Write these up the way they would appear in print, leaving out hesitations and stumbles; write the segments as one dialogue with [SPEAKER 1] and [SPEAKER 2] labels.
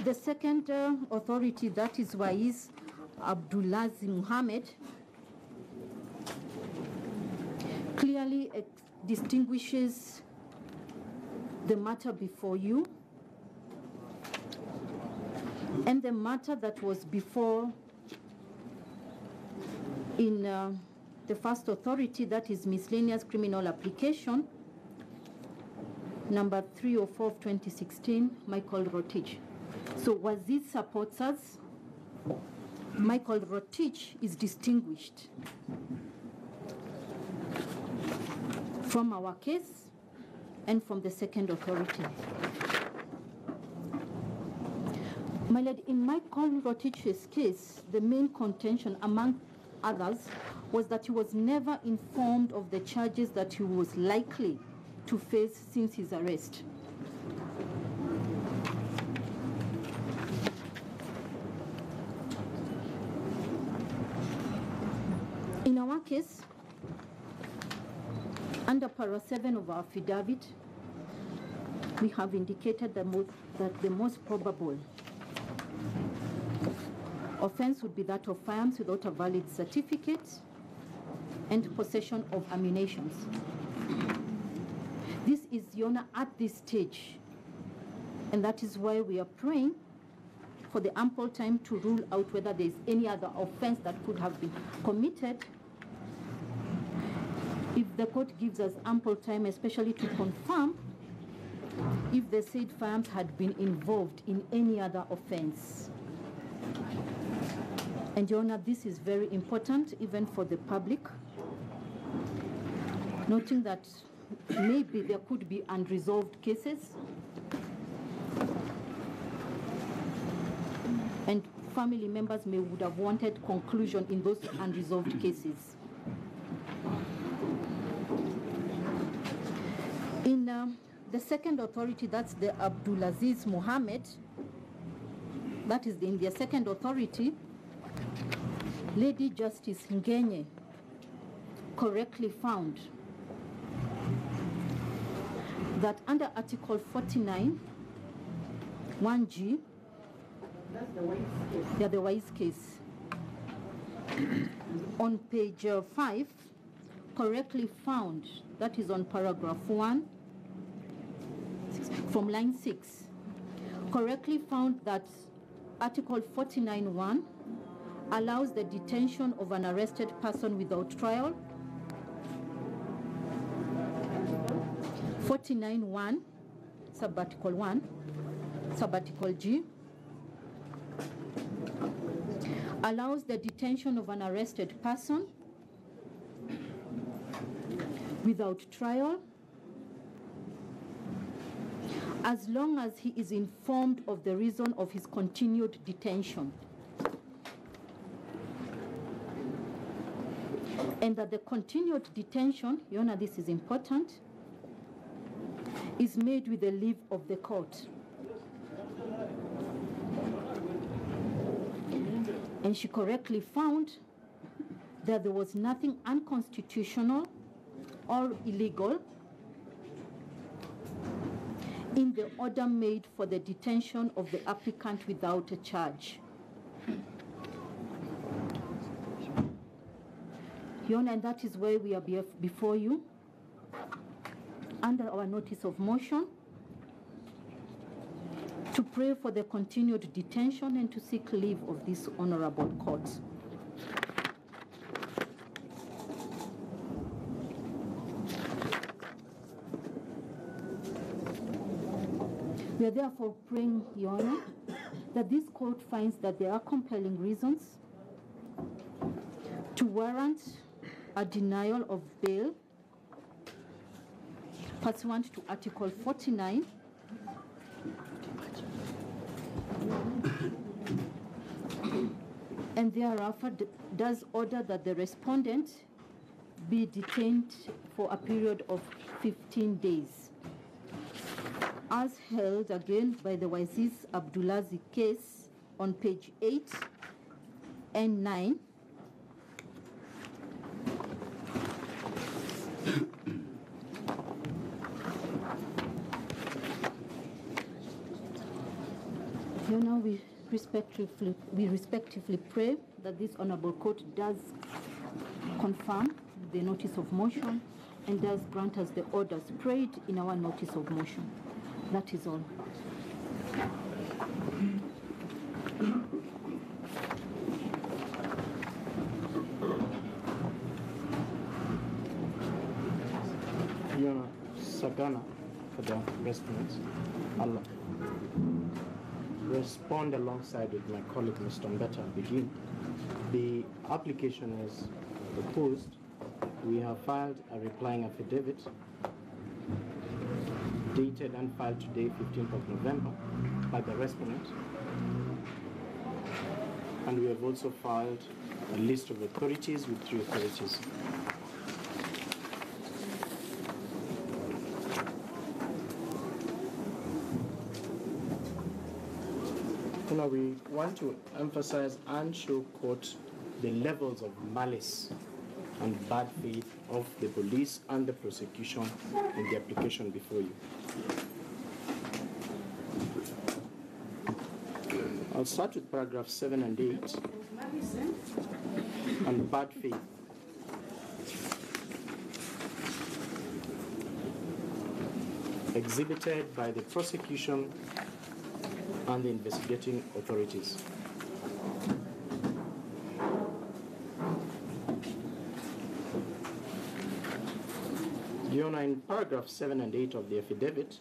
[SPEAKER 1] The second authority, that is Wais Abdulaziz Muhammad, clearly distinguishes the matter before you and the matter that was before in the first authority, that is miscellaneous criminal application number 304 of 2016, Michael Rotich. So Wazir supports us. Michael Rotich is distinguished from our case and from the second authority. My lord, in Michael Rotich's case, the main contention, among others, was that he was never informed of the charges that he was likely to face since his arrest. In our case, under para 7 of our affidavit, we have indicated that the most probable offense would be that of firearms without a valid certificate and possession of ammunition. This is, Your Honor, at this stage, and that is why we are praying for the ample time to rule out whether there is any other offense that could have been committed. If the court gives us ample time, especially to confirm if the said firearms had been involved in any other offense. And Your Honor, this is very important even for the public, noting that maybe there could be unresolved cases and family members would have wanted conclusion in those unresolved cases. In the second authority, that's the Abdulaziz Muhammad, that is in their second authority, Lady Justice Ngenye correctly found that under Article 49, 1G, that's the Wise case. Yeah, the Wise case. On page 5, correctly found, that is on paragraph 1, from line 6, correctly found that Article 49(1) allows the detention of an arrested person without trial. 49(1), subarticle 1, subarticle G, allows the detention of an arrested person without trial as long as he is informed of the reason of his continued detention, and that the continued detention, Your Honor, this is important, is made with the leave of the court. And she correctly found that there was nothing unconstitutional or illegal in the order made for the detention of the applicant without a charge. Your Honor, and that is why we are before you under our notice of motion to pray for the continued detention and to seek leave of this honorable court. We are therefore praying, Your Honor, that this court finds that there are compelling reasons to warrant a denial of bail pursuant to Article 49 and thereafter does order that the respondent be detained for a period of 15 days. As held again by the Wazir Abdulaziz case on page 8 and 9, Here now we respectively pray that this honorable court does confirm the notice of motion and does grant us the orders prayed in our notice of motion. That is all.
[SPEAKER 2] Your Honor, Sagana for the response. I'll respond alongside with my colleague Mr. Mbeta begin. The application is opposed. We have filed a replying affidavit dated and filed today, 15th of November, by the respondent. And we have also filed a list of authorities with 3 authorities. Now we want to emphasize and show court the levels of malice and bad faith of the police and the prosecution in the application before you. I'll start with paragraphs 7 and 8 and bad faith. Exhibited by the prosecution and the investigating authorities. Your Honor, in paragraph 7 and 8 of the affidavit,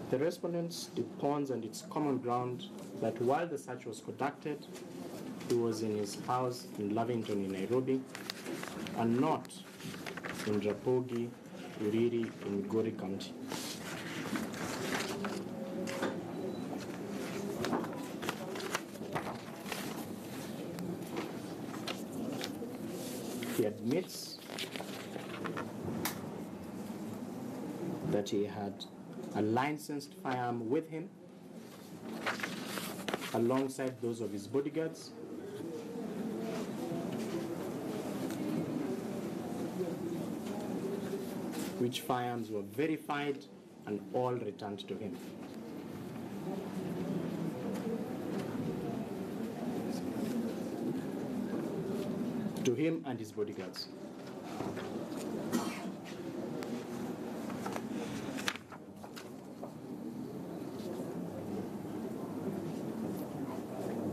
[SPEAKER 2] the respondent deponds on its common ground that while the search was conducted, he was in his house in Lavington in Nairobi and not in Rapogi, Uriri in Migori County. He admits that he had a licensed firearm with him alongside those of his bodyguards, which firearms were verified and all returned to him. To him and his bodyguards.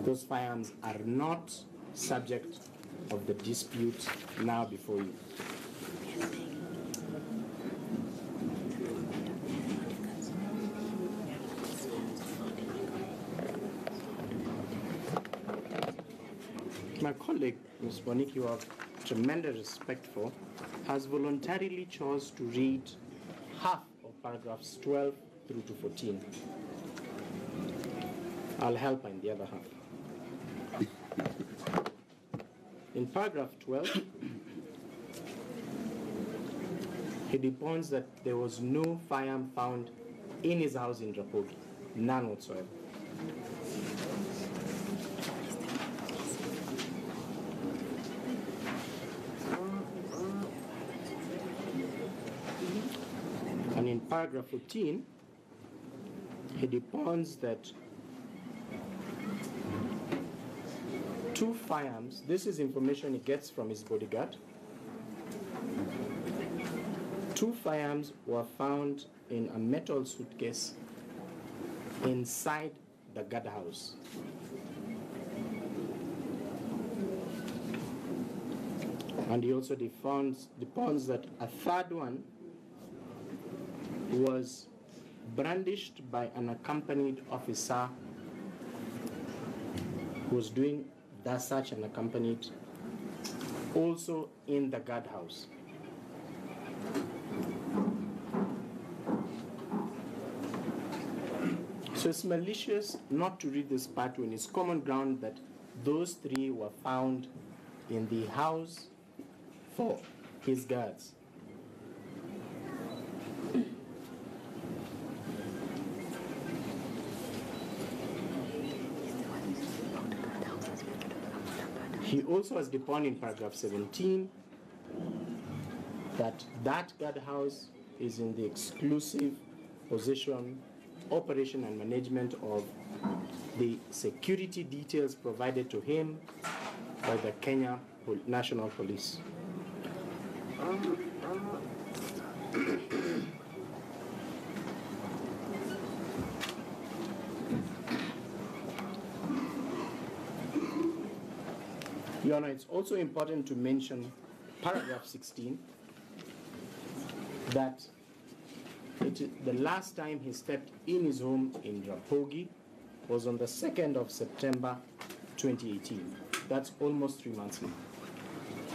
[SPEAKER 2] Those firearms are not subject of the dispute now before you. My colleague, Ms. Boniki, who I have tremendous respect for, has voluntarily chose to read half of paragraphs 12 through to 14. I'll help her in the other half. In paragraph 12, he deponds that there was no firearm found in his house in Rapogi, none whatsoever. And in paragraph 14, he deponds that 2 firearms, this is information he gets from his bodyguard, 2 firearms were found in a metal suitcase inside the guard house. And he also deponds that a 3rd one was brandished by an accompanied officer who was doing the search and accompanied also in the guard house. So it's malicious not to read this part when it's common ground that those 3 were found in the house for his guards. He also has deponed in paragraph 17 that guard house is in the exclusive possession operation and management of the security details provided to him by the Kenya National Police. Your Honor, it's also important to mention paragraph 16, that the last time he stepped in his home in Rapogi was on the 2nd of September 2018. That's almost 3 months now.